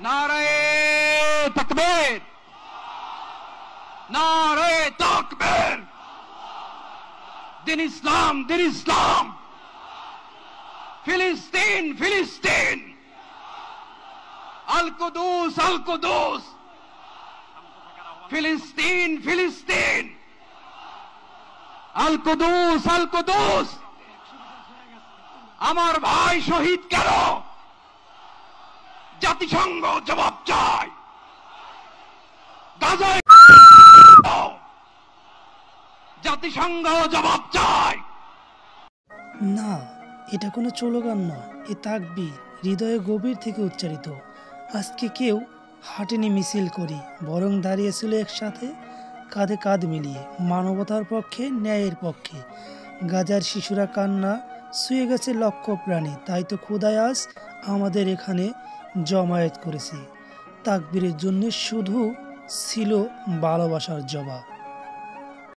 নারায়ে তাকবীর, নারায়ে তাকবীর। দিন ইসলাম, দিন ইসলাম। ফিলিস্তিন, ফিলিস্তিন। আল কুদুস, আল কুদুস। ফিলিস্তিন, ফিলিস্তিন। আল কুদুস, আল কুদুস। আমার ভাই শহীদ কেন? জাতিসংঘ জবাব চায়। গাজায় জাতিসংঘ জবাব চায়। না, এটা কোনো স্লোগান নয়, এ তাকবীর হৃদয়ে গভীর থেকে উচ্চারিত। আজকে কেউ হাঁটেনি মিছিল করি, বরং দাঁড়িয়েছিল একসাথে, কাঁধে কাঁধ মিলিয়ে, মানবতার পক্ষে, ন্যায়ের পক্ষে। গাজার শিশুরা কান্না শুয়ে গেছে লক্ষ প্রাণী, তাই তো খোদায় আজ আমাদের এখানে জমায়েত করেছে। তাকবীরের জন্য শুধু ছিল ভালোবাসার জবাব।